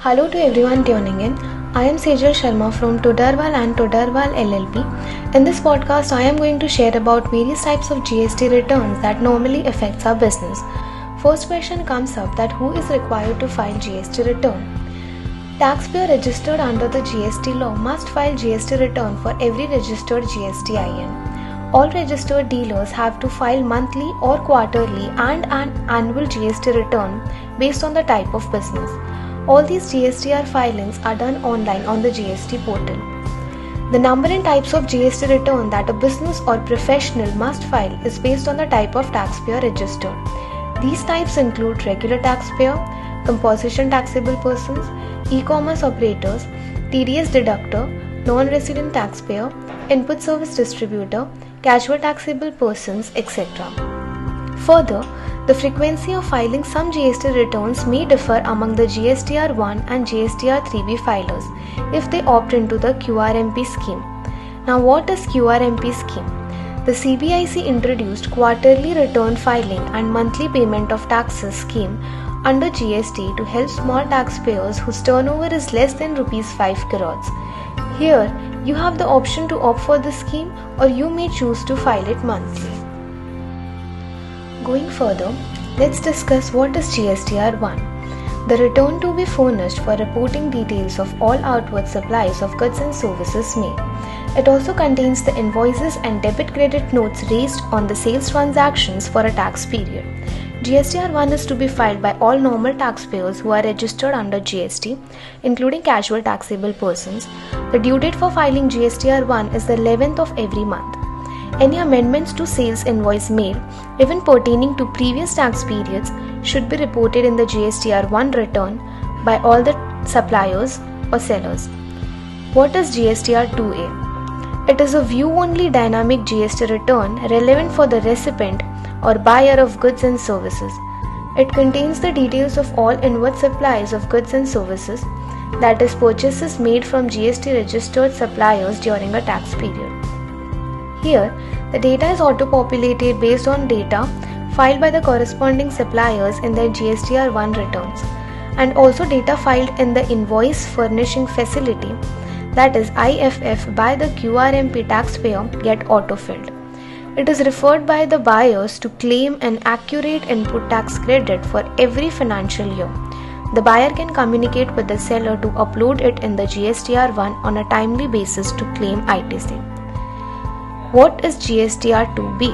Hello to everyone tuning in. I am Sejal Sharma from Todarwal and Todarwal LLP. In this podcast, I am going to share about various types of GST returns that normally affects our business. First question comes up that who is required to file GST return? Taxpayer registered under the GST law must file GST return for every registered GSTIN. All registered dealers have to file monthly or quarterly and an annual GST return based on the type of business. All these GSTR filings are done online on the GST portal. The number and types of GST return that a business or professional must file is based on the type of taxpayer registered. These types include regular taxpayer, composition taxable persons, e-commerce operators, TDS deductor, non-resident taxpayer, input service distributor, casual taxable persons, etc. Further, the frequency of filing some GST returns may differ among the GSTR1 and GSTR3B filers if they opt into the QRMP scheme. Now, what is QRMP scheme? The CBIC introduced quarterly return filing and monthly payment of taxes scheme under GST to help small taxpayers whose turnover is less than Rs 5 crores. Here, you have the option to opt for the scheme or you may choose to file it monthly. Going further, let's discuss what is GSTR1. The return to be furnished for reporting details of all outward supplies of goods and services made. It also contains the invoices and debit credit notes raised on the sales transactions for a tax period. GSTR1 is to be filed by all normal taxpayers who are registered under GST, including casual taxable persons. The due date for filing GSTR1 is the 11th of every month. Any amendments to sales invoice made, even pertaining to previous tax periods, should be reported in the GSTR1 return by all the suppliers or sellers. What is GSTR2A? It is a view-only dynamic GST return relevant for the recipient or buyer of goods and services. It contains the details of all inward supplies of goods and services, that is, purchases made from GST registered suppliers during a tax period. Here, the data is auto-populated based on data filed by the corresponding suppliers in their GSTR1 returns, and also data filed in the invoice furnishing facility, that is IFF, by the QRMP taxpayer get auto-filled. It is referred by the buyers to claim an accurate input tax credit for every financial year. The buyer can communicate with the seller to upload it in the GSTR1 on a timely basis to claim ITC. What is GSTR2B?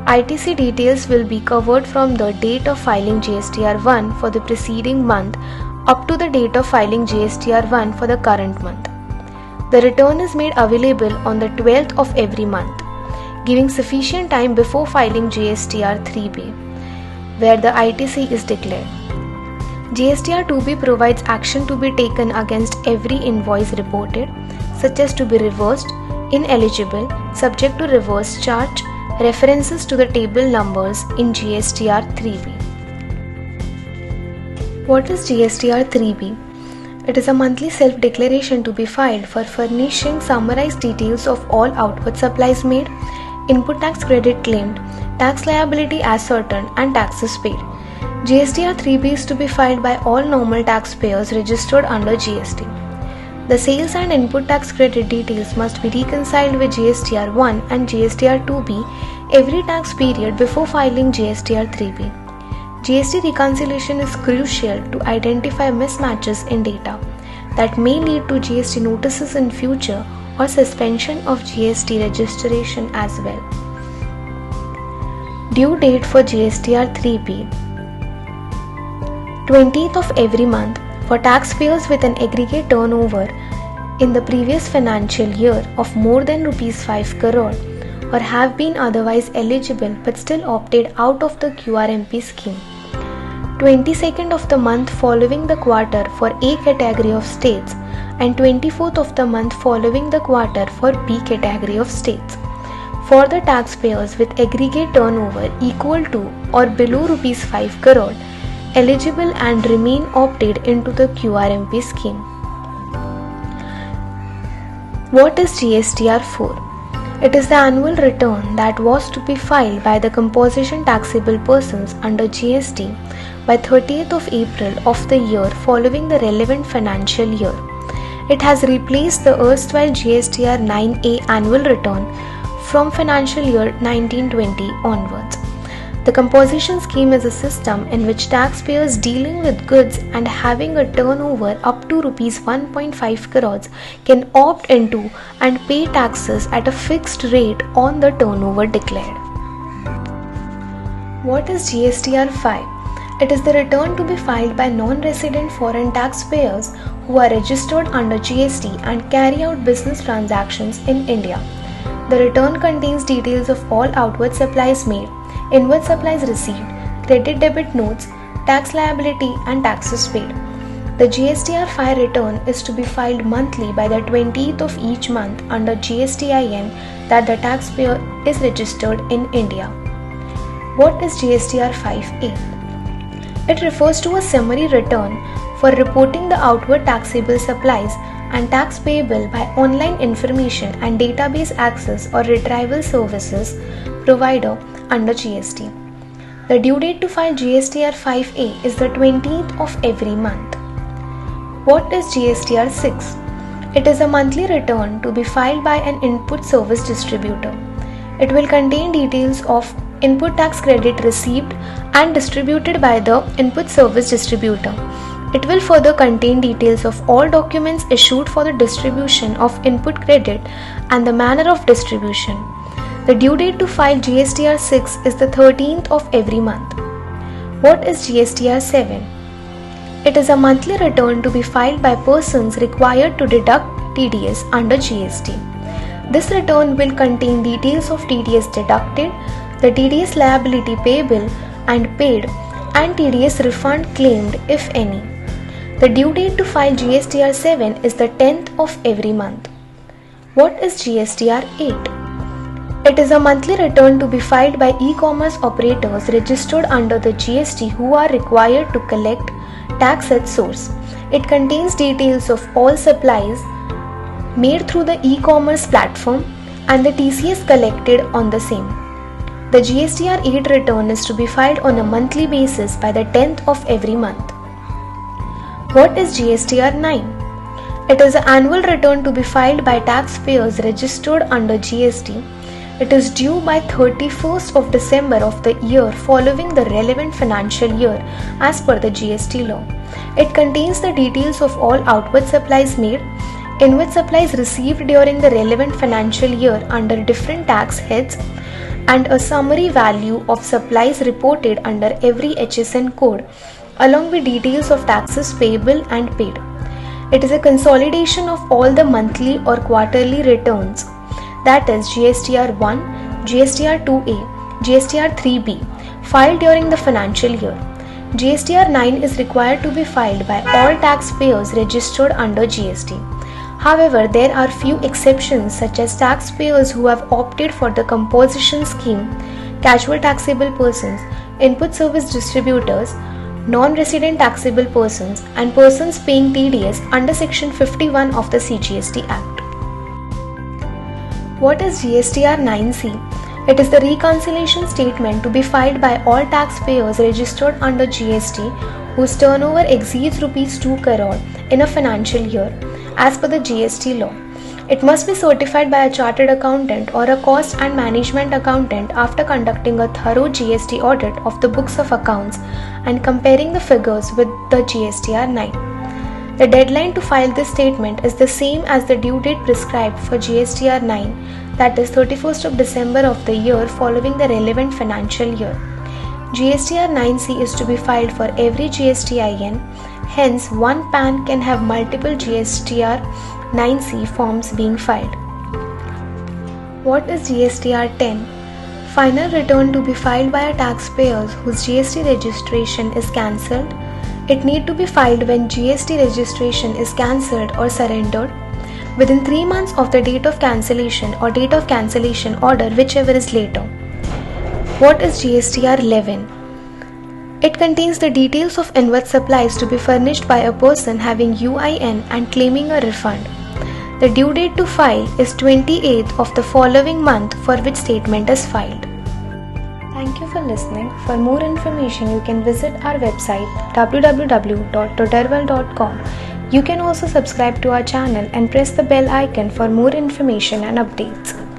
ITC details will be covered from the date of filing GSTR1 for the preceding month up to the date of filing GSTR1 for the current month. The return is made available on the 12th of every month, giving sufficient time before filing GSTR3B, where the ITC is declared. GSTR2B provides action to be taken against every invoice reported, such as to be reversed, ineligible, subject to reverse charge, references to the table numbers in GSTR3B. What is GSTR3B? It is a monthly self-declaration to be filed for furnishing summarized details of all outward supplies made, input tax credit claimed, tax liability ascertained, and taxes paid. GSTR3B is to be filed by all normal taxpayers registered under GST. The sales and input tax credit details must be reconciled with GSTR1 and GSTR2B every tax period before filing GSTR3B. GST reconciliation is crucial to identify mismatches in data that may lead to GST notices in future or suspension of GST registration as well. Due date for GSTR3B: 20th of every month for taxpayers with an aggregate turnover in the previous financial year of more than Rs 5 crore or have been otherwise eligible but still opted out of the QRMP scheme. 22nd of the month following the quarter for A category of states and 24th of the month following the quarter for B category of states. For the taxpayers with aggregate turnover equal to or below Rs 5 crore eligible and remain opted into the QRMP scheme. What is GSTR4? It is the annual return that was to be filed by the composition taxable persons under GST by 30th of April of the year following the relevant financial year. It has replaced the erstwhile GSTR 9A annual return from financial year 1920 onwards. The composition scheme is a system in which taxpayers dealing with goods and having a turnover up to Rs 1.5 crores can opt into and pay taxes at a fixed rate on the turnover declared. What is GSTR 5? It is the return to be filed by non-resident foreign taxpayers who are registered under GST and carry out business transactions in India. The return contains details of all outward supplies made, inward supplies received, credit debit notes, tax liability and taxes paid. The GSTR 5 return is to be filed monthly by the 20th of each month under GSTIN that the taxpayer is registered in India. What is GSTR 5A? It refers to a summary return for reporting the outward taxable supplies and tax payable by online information and database access or retrieval services provider under GST. The due date to file GSTR 5A is the 20th of every month. What is GSTR 6? It is a monthly return to be filed by an input service distributor. It will contain details of input tax credit received and distributed by the input service distributor. It will further contain details of all documents issued for the distribution of input credit and the manner of distribution. The due date to file GSTR 6 is the 13th of every month. What is GSTR 7? It is a monthly return to be filed by persons required to deduct TDS under GST. This return will contain details of TDS deducted, the TDS liability payable and paid, and TDS refund claimed if any. The due date to file GSTR 7 is the 10th of every month. What is GSTR 8? It is a monthly return to be filed by e-commerce operators registered under the GST who are required to collect tax at source. It contains details of all supplies made through the e-commerce platform and the TCS collected on the same. The GSTR 8 return is to be filed on a monthly basis by the 10th of every month. What is GSTR 9? It is an annual return to be filed by taxpayers registered under GST. It is due by 31st of December of the year following the relevant financial year as per the GST law. It contains the details of all outward supplies made, inward supplies received during the relevant financial year under different tax heads, and a summary value of supplies reported under every HSN code, along with details of taxes payable and paid. It is a consolidation of all the monthly or quarterly returns, that is GSTR 1, GSTR 2A, GSTR 3B, filed during the financial year. GSTR 9 is required to be filed by all taxpayers registered under GST. However, there are few exceptions such as taxpayers who have opted for the composition scheme, casual taxable persons, input service distributors, non-resident taxable persons, and persons paying TDS under Section 51 of the CGST Act. What is GSTR 9C? It is the reconciliation statement to be filed by all taxpayers registered under GST whose turnover exceeds Rs 2 crore in a financial year as per the GST law. It must be certified by a chartered accountant or a cost and management accountant after conducting a thorough GST audit of the books of accounts and comparing the figures with the GSTR 9. The deadline to file this statement is the same as the due date prescribed for GSTR 9, that is 31st of December of the year following the relevant financial year. GSTR 9C is to be filed for every GSTIN, hence one PAN can have multiple GSTR 9C forms being filed. What is GSTR 10? Final return to be filed by a taxpayer whose GST registration is cancelled. It need to be filed when GST registration is cancelled or surrendered within 3 months of the date of cancellation or date of cancellation order, whichever is later. What is GSTR 11? It contains the details of inward supplies to be furnished by a person having UIN and claiming a refund. The due date to file is 28th of the following month for which statement is filed. Thank you for listening. For more information, you can visit our website www.toderwell.com. You can also subscribe to our channel and press the bell icon for more information and updates.